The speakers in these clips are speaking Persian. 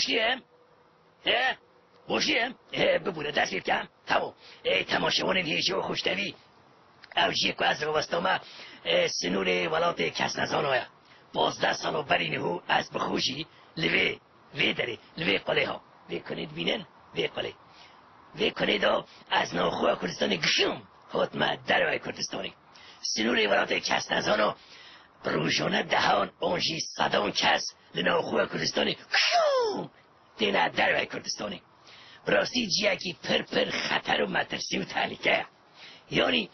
بوشیم بوشیم ببوره دست بیرکم تمام تماشاوانم هیچو خوشتوی اوجیه که از روستامه سنور ولات کس نزان آیا 12 سال برینهو از بخوشی لوی داره لوی قله ها وی کنید بینن وی قله وی کنید از ناخواه کردستانی گشم حتما دروی کردستانی سنور ولات کس نزانو روزانه دهان آنجی صدان کس لناخواه کردستانی گشم دینا دروی کردستانی براستی جیاکی پر خطر و مترسی و تحلیکه یعنی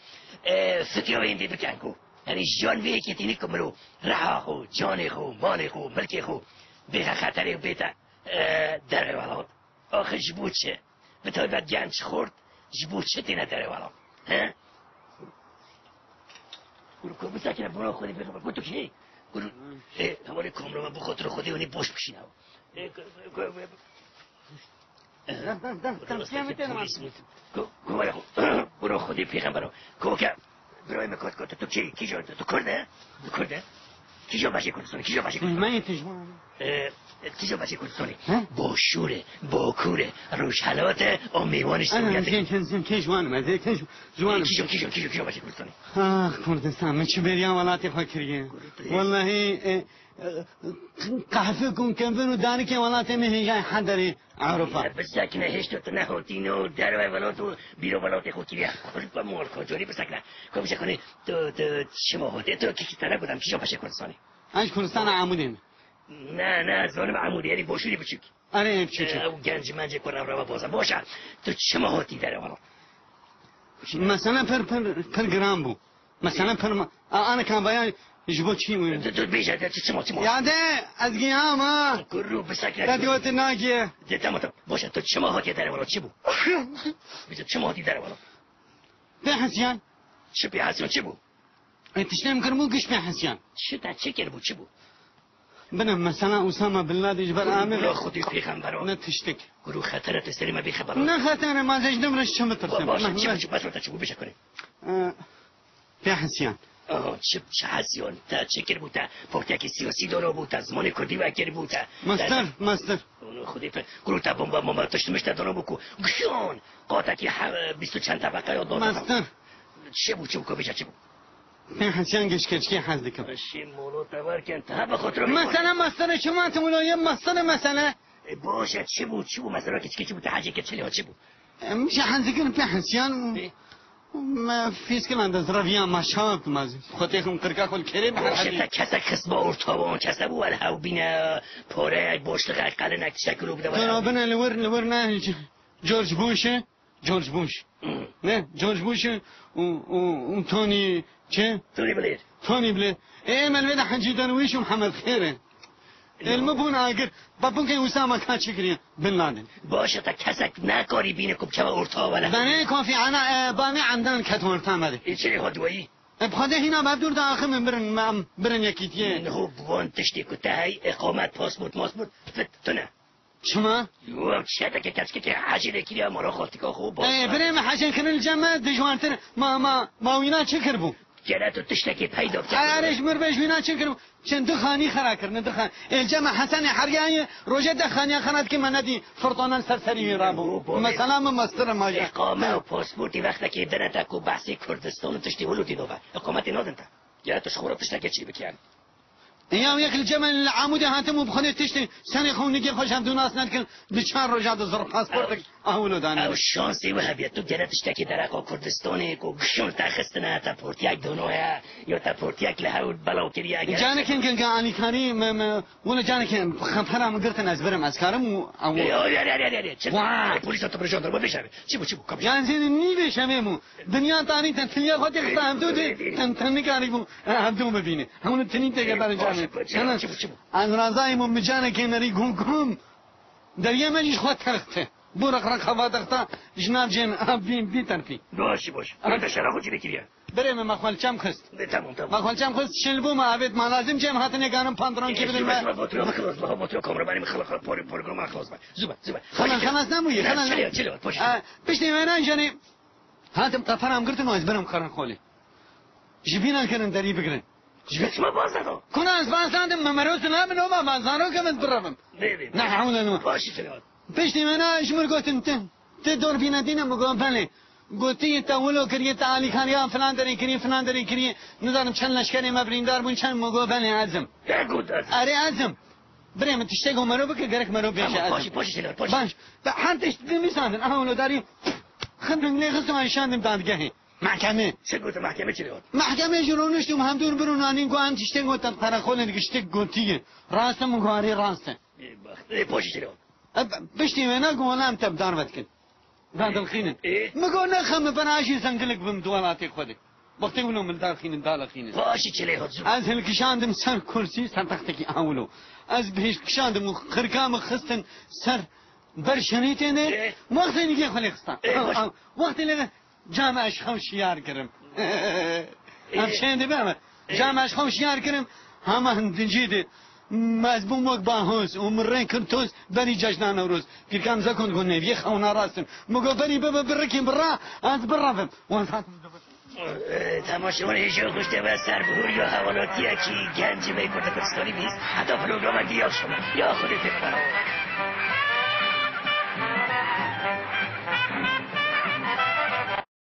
فکر ها اینده بکن کو یعنی جان وی که تینی کمرو رها خو جان خو مال خو ملک خو بیخ خطری و بیتا در ولاد آخه جبود چه به طور بعد گنج خورد جبود چه تینه در ولاد گروه که بسکنه برای خودی بخبر گو تو که گروه هماره کامرو من بخاطر خودی اونی بوش بشینه برو خودی پیغمبرو که برای مکات کات تو کی جا تو کرده کی جا باشه کردستانی من تجوان کی جا باشه کردستانی با شوره با کوره روش حالات و میوانش سویته تجوان مده تجوان کی جا باشه کردستانی کردستان من چه بریم ولاتی فکریه والله قهفه کن کنفن و دانی که ولاتی مهیجای حدری عرفا بسکنه هشت تو نهوتینو دروی ولاتو بیرو ولاتی خود کلیه با مول کجوری بسکنه که بشه کنی تو شما هوته تو کی تنه بودم کی جا باشه کردستانی اش کردستان عمودین نه ظالم عمودی یعنی باشوری بچوک آره بچوک او گنج منج کنم رو بازم باشه تو شما هوتی داره والا مثلا پر گرام بو مثلا پر انا كان بيان يجبو شي وين تو بيجا تسمع يا از قيامه كرو بسكت تدوت ناجيه تمام باشه تو شما هوتی داره والا چی بو بيجا شما هوتی داره والا به حسيان چه به حسيان چی بو انت شنو كرمو قش به حسيان چه کر بو چی بو بنا مثلا اسامه بن لادن جبر عامر خودی پیغمبر نتشتك گروه خطرت استریم بی خبر نه خطر ما زجدم رش چم ترسم باشه چی بس تو بشه کنی به حسيان چه حسیان تا چکر بوده پارتیک سیاسی دارو بوده زمان کردی وکر بوده مستر خودی گروه تا بمب تشتمش دارو بکو گشون قاطعی 20 چند طبقه یا دارو مستر چه بو بشه چه بو به حسيان گشکچکی حزدکم شی مولو تبر کن تا بخاطر مثلا مستر شما تمولای مثلا باشه چه بو مثلا چی بو تحجی که چلی ها چه بو میشه حزدکن به حسيان ما فيش كل عند زرافيان ما شاك ما خاطرهم كركا كل كريم باشه کسک خصبا ارتوان کسب و الهو بینه پاره باشلق قلنک شکلو بده ولا بنا لور نه جورج بوش نه جورج بوش و توني چه توني بلير ايه من ودا حجي درويش ومحمد خيره المبون اگر بابون که اسامه کا چکری بن لادن باشه تا کسک نکاری بینه کب چه ارتا ولا بنه کافی انا بانی عندن کتورتا مده این چه خودویی بخاطر هنا بدور داخل من برن یکیتیه نه بوان تشتی کتای اقامت پاسپورت فتونه شما و چه تا که کسی که حاجی نکیری مرا خالتیکا خوب بریم حاجی کنن الجامعه دجوانتر ما وینا چه کربو جرات تشتكي بيدو عارش مربش وینا چه کربو چند دخانی خرا کردن دخان الجامعه حسن حریانی روجه دخانی خنات که من ندی فرطانان سرسری رابو مثلا مستر ما اقامه و پاسپورتی وقتی که درتا کو بحثی کردستان تشتی ولودی نو اقامت نادنتا جرات شخورا تشتكي چی بکیان یا یک الجمل العمود هاتم بخونه تشتي سنه خون نگی خوش هم دوناس ندکن بچار روجه دزر پاسپورت اولو دانه او شانسی وهبیت تو جرات تشتكي درا کردستان کو گشون تخستنا تا پورتیاک دونویا یا تا پورتیاک لهود بلاو کریا جانه کن علی کاری ولا جانه کن خفرم گرتن از برم از کارم او یا چه پلیس تو برجاندر بشه چی بو جان زين ني بشممو دنيا تاني تنتليا خد يختام دودي تنتني كاريبو عبدو مبينه هون تنين تقدر جانه انا رازايمو مجانه كنري غوم دريا ماجي خد ترخته برق خوادختا جناب جن ابين بيترفي باش انت شرا خودی بگیریا بریم مخالچم خست تمام مخالچم خست شلبو ما عبد ما لازم جم هاتنه گانم پاندرون کی بدیم ما موتور کامرا بریم خلق پروگرام خلاص زوبا خلاص نمویه خلاص چلو باش بشتي من جاني هاتم قفرام گرتن واز برم خرن خولي جبينا كرن دري بگرن جبت ما باز ندم کنه از بازند ممروز نمیدونم ما بازارو که من برم ببین نه حالا باشی تلوان پشتی من اشمر گفتم ته دور بینتینم مگم بله گفتی تولو کریه تعالی خانیا فلان داری کری ندارم چند لشکری مبریندار بون چند مگم بله عزم گود اره عزم بریم تشته گمرو بکه گرک مرو بیش عزم باشی تلوان باش به هر تشته میساندن اونو داریم خدمت لغز ما شاندم دادگاهی محکمه چه گفت محکمه چی لوان محکمه جرونشتم هم دور برون آنین گوان تشته گوتن پرخول دیگه گوتیه راسته مگاری راسته باشی تلوان بشتی منا گوانم تبدار وقت بعد الخينن ما قلنا خم بناشي سنقلك بمدوالاتي خودك وقتی اونو من داخلين داخلين باشی چلی حضور از هل کشاندم سر کرسی سر تختکی اولو از بهش کشاندم خرکام خستن سر برشنیتنه وقتی دیگه خلی خستن وقتی لگه جامعش خوشیار کرم هم چنده بهم جامعش خوشیار کرم همه دنجیده مزبون وقت باهوس ومرين كنتوس بني جشنا نوروز في كان زكون قلنا يخ او نراسم مقو بني بابا بركين برا انت برا تماشاون هیچو کشته و سربهور یا حوالاتی که گنج می کردستانی بیست حتی پروگرام دیار شما یا خودت